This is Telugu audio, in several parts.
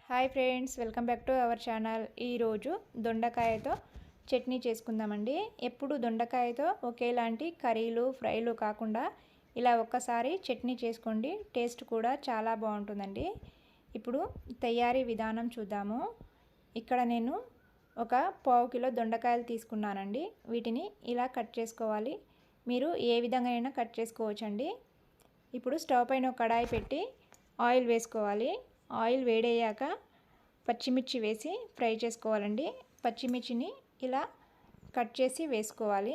Hi friends, welcome back to our channel. ఈరోజు దొండకాయతో చట్నీ చేసుకుందామండి. ఎప్పుడు దొండకాయతో ఒకేలాంటి కర్రీలు ఫ్రైలు కాకుండా ఇలా ఒక్కసారి చట్నీ చేసుకోండి. టేస్ట్ కూడా చాలా బాగుంటుందండి. ఇప్పుడు తయారీ విధానం చూద్దాము. ఇక్కడ నేను ఒక పావు కిలో దొండకాయలు తీసుకున్నానండి. వీటిని ఇలా కట్ చేసుకోవాలి. మీరు ఏ విధంగా అయినా కట్ చేసుకోవచ్చండి. ఇప్పుడు స్టవ్ పైన ఒక కడాయి పెట్టి ఆయిల్ వేసుకోవాలి. ఆయిల్ వేడయ్యాక పచ్చిమిర్చి వేసి ఫ్రై చేసుకోవాలండి. పచ్చిమిర్చిని ఇలా కట్ చేసి వేసుకోవాలి.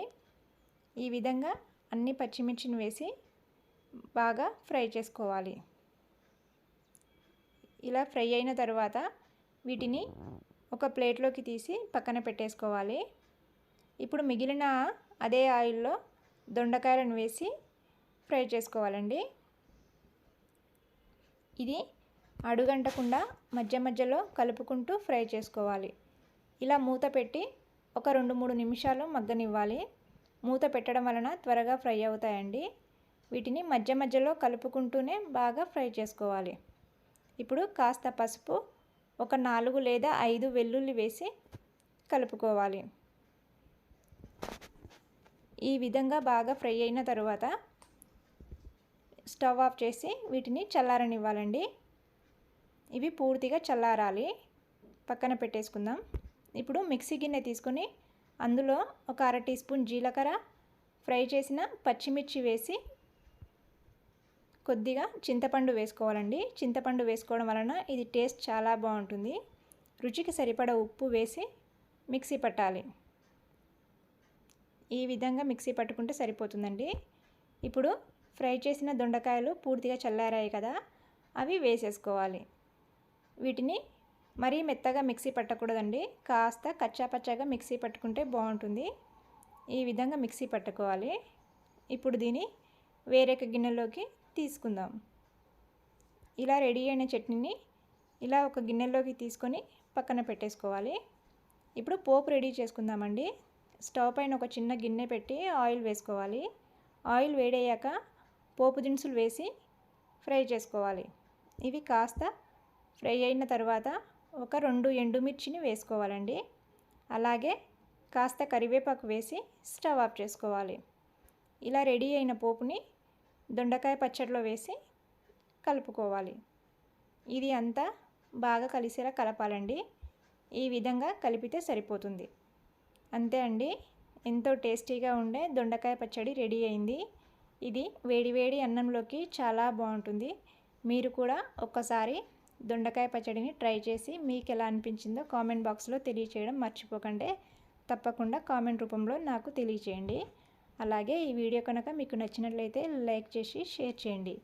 ఈ విధంగా అన్ని పచ్చిమిర్చిని వేసి బాగా ఫ్రై చేసుకోవాలి. ఇలా ఫ్రై అయిన తర్వాత వీటిని ఒక ప్లేట్లోకి తీసి పక్కన పెట్టేసుకోవాలి. ఇప్పుడు మిగిలిన అదే ఆయిల్లో దొండకాయలను వేసి ఫ్రై చేసుకోవాలండి. ఇది అడుగంటకుండా మధ్య మధ్యలో కలుపుకుంటూ ఫ్రై చేసుకోవాలి. ఇలా మూత పెట్టి ఒక 2-3 నిమిషాలు మగ్గనివ్వాలి. మూత పెట్టడం వలన త్వరగా ఫ్రై అవుతాయండి. వీటిని మధ్య మధ్యలో కలుపుకుంటూనే బాగా ఫ్రై చేసుకోవాలి. ఇప్పుడు కాస్త పసుపు, ఒక 4 లేదా 5 వెల్లుల్లి వేసి కలుపుకోవాలి. ఈ విధంగా బాగా ఫ్రై అయిన తర్వాత స్టవ్ ఆఫ్ చేసి వీటిని చల్లారనివ్వాలండి. ఇవి పూర్తిగా చల్లారాలి. పక్కన పెట్టేసుకుందాం. ఇప్పుడు మిక్సీ గిన్నె తీసుకొని అందులో ఒక 1/2 టీ స్పూన్ జీలకర్ర, ఫ్రై చేసిన పచ్చిమిర్చి వేసి కొద్దిగా చింతపండు వేసుకోవాలండి. చింతపండు వేసుకోవడం వలన ఇది టేస్ట్ చాలా బాగుంటుంది. రుచికి సరిపడా ఉప్పు వేసి మిక్సీ పట్టాలి. ఈ విధంగా మిక్సీ పట్టుకుంటే సరిపోతుందండి. ఇప్పుడు ఫ్రై చేసిన దొండకాయలు పూర్తిగా చల్లారాయి కదా, అవి వేసేసుకోవాలి. వీటిని మరీ మెత్తగా మిక్సీ పట్టకూడదండి. కాస్త కచ్చాపచ్చాగా మిక్సీ పట్టుకుంటే బాగుంటుంది. ఈ విధంగా మిక్సీ పట్టుకోవాలి. ఇప్పుడు దీన్ని వేరొక గిన్నెలోకి తీసుకుందాం. ఇలా రెడీ అయిన చట్నీని ఇలా ఒక గిన్నెలోకి తీసుకొని పక్కన పెట్టేసుకోవాలి. ఇప్పుడు పోపు రెడీ చేసుకుందామండి. స్టవ్ పైన ఒక చిన్న గిన్నె పెట్టి ఆయిల్ వేసుకోవాలి. ఆయిల్ వేడయ్యాక పోపు దినుసులు వేసి ఫ్రై చేసుకోవాలి. ఇవి కాస్త ఫ్రై అయిన తర్వాత ఒక 2 ఎండుమిర్చిని వేసుకోవాలండి. అలాగే కాస్త కరివేపాకు వేసి స్టవ్ ఆఫ్ చేసుకోవాలి. ఇలా రెడీ అయిన పోపుని దొండకాయ పచ్చడిలో వేసి కలుపుకోవాలి. ఇది అంతా బాగా కలిసేలా కలపాలండి. ఈ విధంగా కలిపితే సరిపోతుంది. అంతే అండి, ఎంతో టేస్టీగా ఉండే దొండకాయ పచ్చడి రెడీ అయింది. ఇది వేడివేడి అన్నంలోకి చాలా బాగుంటుంది. మీరు కూడా ఒక్కసారి దొండకాయ పచ్చడిని ట్రై చేసి మీకు ఎలా అనిపించిందో కామెంట్ బాక్స్లో తెలియచేయడం మర్చిపోకండి. తప్పకుండా కామెంట్ రూపంలో నాకు తెలియచేయండి. అలాగే ఈ వీడియో కనుక మీకు నచ్చినట్లయితే లైక్ చేసి షేర్ చేయండి.